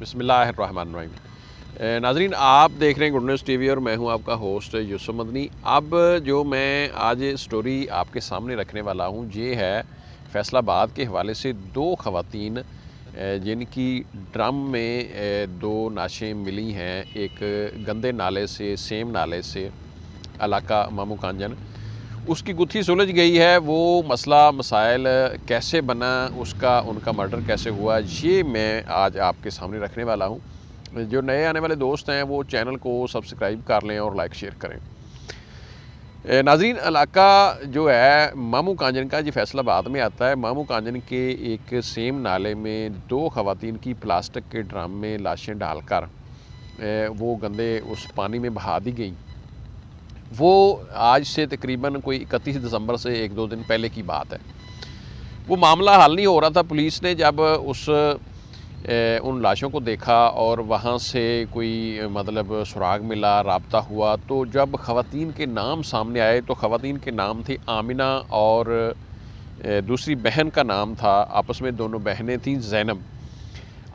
بسم اللہ الرحمن الرحیم۔ ناظرین، آپ دیکھ رہے ہیں گڈ نیوز ٹی وی اور میں ہوں آپ کا ہوسٹ یوسف مدنی۔ اب جو میں آج سٹوری آپ کے سامنے رکھنے والا ہوں یہ ہے فیصل آباد کے حوالے سے دو خواتین جن کی ڈرم میں دو نعشیں ملی ہیں، ایک گندے نالے سے، سیم نالے سے، علاقہ مامو کانجن۔ اس کی گتھی سلجھ گئی ہے، وہ مسئلہ مسائل کیسے بنا، ان کا مرڈر کیسے ہوا، یہ میں آج آپ کے سامنے رکھنے والا ہوں۔ جو نئے آنے والے دوست ہیں وہ چینل کو سبسکرائب کر لیں اور لائک شیئر کریں۔ ناظرین، علاقہ جو ہے مامو کانجن کا، یہ فیصل آباد میں آتا ہے۔ مامو کانجن کے ایک سیم نالے میں دو خواتین کی پلاسٹک کے ڈرم میں لاشیں ڈال کر وہ گندے اس پانی میں بہا دی گئیں۔ وہ آج سے تقریباً کوئی 31 دسمبر سے ایک دو دن پہلے کی بات ہے۔ وہ معاملہ حل نہیں ہو رہا تھا۔ پولیس نے جب ان لاشوں کو دیکھا اور وہاں سے کوئی سراغ ملا، رابطہ ہوا، تو جب خواتین کے نام سامنے آئے تو خواتین کے نام تھے آمنہ اور دوسری بہن کا نام تھا، آپس میں دونوں بہنیں تھیں، زینب۔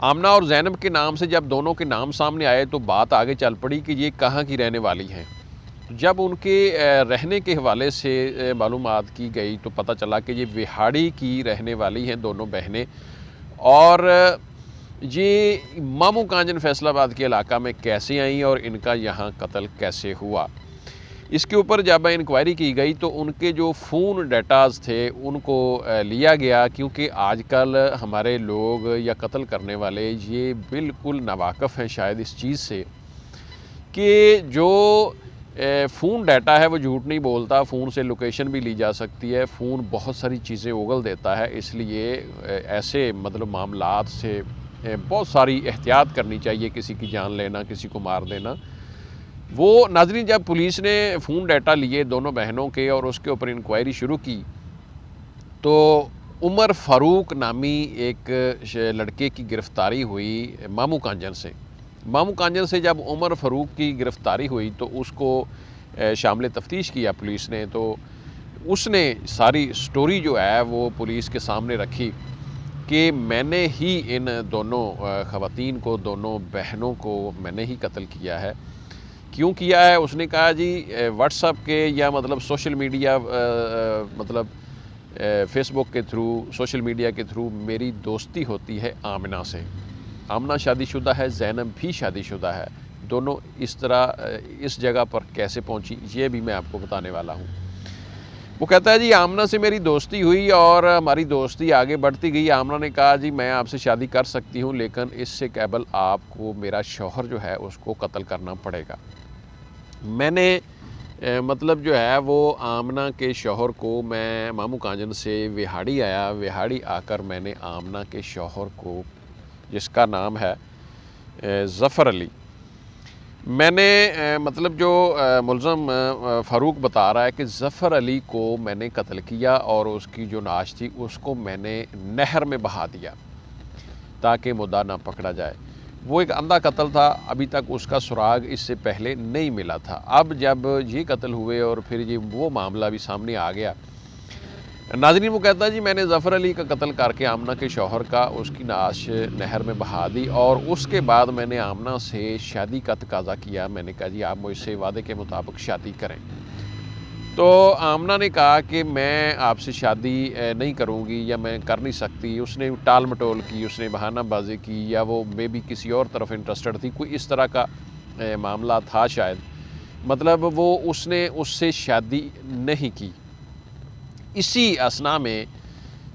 آمنہ اور زینب کے نام سے جب دونوں کے نام سامنے آئے تو بات آگے چل پڑی کہ یہ کہاں کی رہنے والی ہیں۔ جب ان کے رہنے کے حوالے سے معلومات کی گئی تو پتہ چلا کہ یہ وہاڑی کی رہنے والی ہیں دونوں بہنیں، اور یہ مامو کانجن فیصل آباد کے علاقہ میں کیسے آئیں اور ان کا یہاں قتل کیسے ہوا۔ اس کے اوپر جب انکوائری کی گئی تو ان کے جو فون ڈیٹاز تھے ان کو لیا گیا، کیونکہ آج کل ہمارے لوگ یا قتل کرنے والے یہ بالکل ناواقف ہیں شاید اس چیز سے کہ جو فون ڈیٹا ہے وہ جھوٹ نہیں بولتا، فون سے لوکیشن بھی لی جا سکتی ہے، فون بہت ساری چیزیں اگل دیتا ہے، اس لیے ایسے معاملات سے بہت ساری احتیاط کرنی چاہیے، کسی کی جان لینا، کسی کو مار دینا۔ وہ ناظرین، جب پولیس نے فون ڈیٹا لیے دونوں بہنوں کے اور اس کے اوپر انکوائری شروع کی تو عمر فاروق نامی ایک لڑکے کی گرفتاری ہوئی مامو کانجن سے۔ مامو کانجن سے جب عمر فاروق کی گرفتاری ہوئی تو اس کو شامل تفتیش کیا پولیس نے، تو اس نے ساری سٹوری جو ہے وہ پولیس کے سامنے رکھی کہ میں نے ہی ان دونوں خواتین کو، دونوں بہنوں کو میں نے ہی قتل کیا ہے۔ کیوں کیا ہے؟ اس نے کہا جی واٹس ایپ کے یا سوشل میڈیا فیس بک کے تھرو، سوشل میڈیا کے تھرو میری دوستی ہوتی ہے آمنہ سے۔ آمنہ شادی شدہ ہے، زینب بھی شادی شدہ ہے، دونوں اس طرح اس جگہ پر کیسے پہنچی یہ بھی میں آپ کو بتانے والا ہوں۔ وہ کہتا ہے جی آمنہ سے میری دوستی ہوئی اور ہماری دوستی آگے بڑھتی گئی۔ آمنہ نے کہا جی میں آپ سے شادی کر سکتی ہوں، لیکن اس سے قبل آپ کو میرا شوہر جو ہے اس کو قتل کرنا پڑے گا۔ میں نے جو ہے وہ آمنہ کے شوہر کو، میں مامو کانجن سے وہاڑی آیا، وہاڑی آ کر میں نے آمنہ کے شوہر کو، جس کا نام ہے ظفر علی، میں نے جو ملزم فاروق بتا رہا ہے کہ ظفر علی کو میں نے قتل کیا اور اس کی جو نعش تھی اس کو میں نے نہر میں بہا دیا تاکہ مدعا نہ پکڑا جائے۔ وہ ایک اندھا قتل تھا، ابھی تک اس کا سراغ اس سے پہلے نہیں ملا تھا۔ اب جب یہ قتل ہوئے اور پھر یہ وہ معاملہ بھی سامنے آ گیا، ناظرین، وہ کہتا ہے جی میں نے ظفر علی کا قتل کر کے آمنہ کے شوہر کا، اس کی نعش نہر میں بہا دی، اور اس کے بعد میں نے آمنہ سے شادی کا تقاضا کیا۔ میں نے کہا جی آپ مجھ سے وعدے کے مطابق شادی کریں۔ تو آمنہ نے کہا کہ میں آپ سے شادی نہیں کروں گی یا میں کر نہیں سکتی۔ اس نے ٹال مٹول کی، اس نے بہانہ بازی کی، یا وہ مے بی کسی اور طرف انٹرسٹڈ تھی، کوئی اس طرح کا معاملہ تھا شاید، وہ اس نے اس سے شادی نہیں کی۔ اسی اثنا میں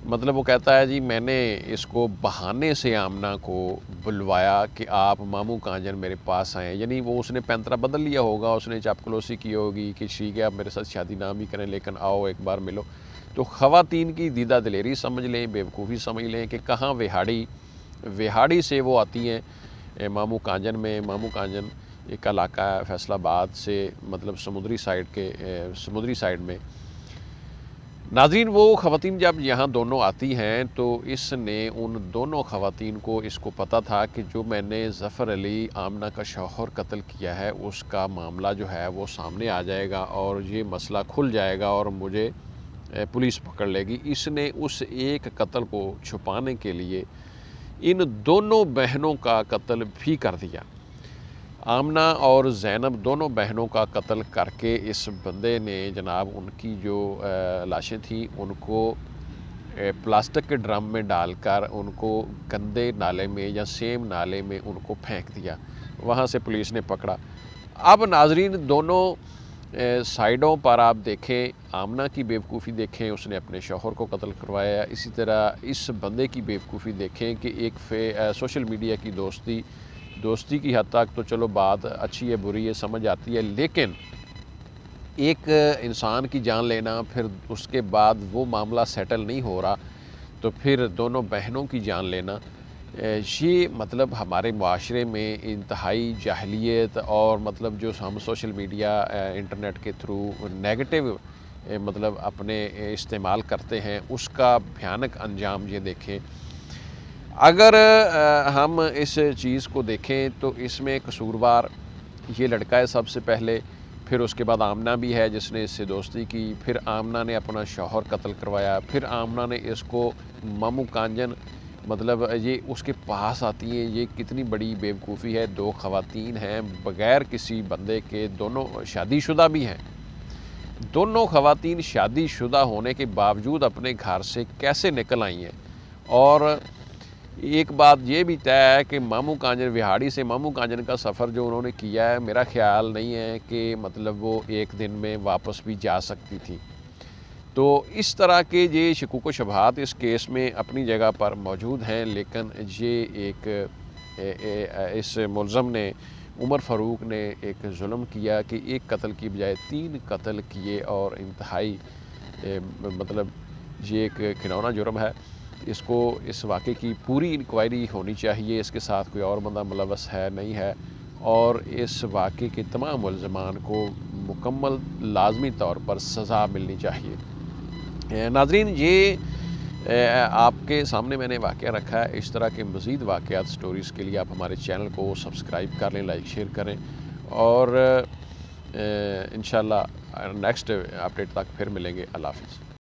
وہ کہتا ہے جی میں نے اس کو بہانے سے آمنہ کو بلوایا کہ آپ مامو کانجن میرے پاس آئیں، یعنی وہ اس نے پینترا بدل لیا ہوگا، اس نے چاپکلوسی کی ہوگی کہ ٹھیک ہے آپ میرے ساتھ شادی نہ بھی کریں لیکن آؤ ایک بار ملو۔ تو خواتین کی دیدہ دلیری سمجھ لیں، بیوقوفی سمجھ لیں کہ کہاں وہاڑی سے وہ آتی ہیں مامو کانجن میں۔ مامو کانجن ایک علاقہ ہے فیصل آباد سے سمندری سائیڈ میں۔ ناظرین، وہ خواتین جب یہاں دونوں آتی ہیں تو اس نے ان دونوں خواتین کو، اس کو پتہ تھا کہ جو میں نے ظفر علی آمنہ کا شوہر قتل کیا ہے اس کا معاملہ جو ہے وہ سامنے آ جائے گا اور یہ مسئلہ کھل جائے گا اور مجھے پولیس پکڑ لے گی۔ اس نے اس ایک قتل کو چھپانے کے لیے ان دونوں بہنوں کا قتل بھی کر دیا۔ آمنہ اور زینب دونوں بہنوں کا قتل کر کے اس بندے نے جناب ان کی جو لاشیں تھیں ان کو پلاسٹک کے ڈرم میں ڈال کر ان کو گندے نالے میں یا سیم نالے میں ان کو پھینک دیا، وہاں سے پولیس نے پکڑا۔ اب ناظرین دونوں سائیڈوں پر آپ دیکھیں، آمنہ کی بیوقوفی دیکھیں، اس نے اپنے شوہر کو قتل کروایا، اسی طرح اس بندے کی بیوقوفی دیکھیں کہ ایک سوشل میڈیا کی دوستی کی حد تک تو چلو بات اچھی ہے بری ہے سمجھ آتی ہے، لیکن ایک انسان کی جان لینا، پھر اس کے بعد وہ معاملہ سیٹل نہیں ہو رہا تو پھر دونوں بہنوں کی جان لینا، یہ مطلب ہمارے معاشرے میں انتہائی جاہلیت اور مطلب جو ہم سوشل میڈیا انٹرنیٹ کے تھرو نیگیٹو مطلب اپنے استعمال کرتے ہیں اس کا بھیانک انجام یہ دیکھیں۔ اگر ہم اس چیز کو دیکھیں تو اس میں قصوروار یہ لڑکا ہے سب سے پہلے، پھر اس کے بعد آمنہ بھی ہے جس نے اس سے دوستی کی، پھر آمنہ نے اپنا شوہر قتل کروایا، پھر آمنہ نے اس کو مامو کانجن مطلب یہ اس کے پاس آتی ہیں، یہ کتنی بڑی بیوقوفی ہے، دو خواتین ہیں بغیر کسی بندے کے، دونوں شادی شدہ بھی ہیں، دونوں خواتین شادی شدہ ہونے کے باوجود اپنے گھر سے کیسے نکل آئی ہیں۔ اور ایک بات یہ بھی طے ہے کہ مامو کانجن وہاڑی سے مامو کانجن کا سفر جو انہوں نے کیا ہے میرا خیال نہیں ہے کہ مطلب وہ ایک دن میں واپس بھی جا سکتی تھی۔ تو اس طرح کے یہ شکوک و شبہات اس کیس میں اپنی جگہ پر موجود ہیں، لیکن یہ ایک اس ملزم نے عمر فاروق نے ایک ظلم کیا کہ ایک قتل کی بجائے 3 قتل کیے، اور انتہائی مطلب یہ ایک گھناؤنا جرم ہے۔ اس کو اس واقعے کی پوری انکوائری ہونی چاہیے، اس کے ساتھ کوئی اور بندہ ملوث ہے نہیں ہے، اور اس واقعے کے تمام ملزمان کو مکمل لازمی طور پر سزا ملنی چاہیے۔ ناظرین یہ آپ کے سامنے میں نے واقعہ رکھا ہے، اس طرح کے مزید واقعات سٹوریز کے لیے آپ ہمارے چینل کو سبسکرائب کر لیں، لائک شیئر کریں، اور انشاءاللہ نیکسٹ اپڈیٹ تک پھر ملیں گے۔ اللہ حافظ۔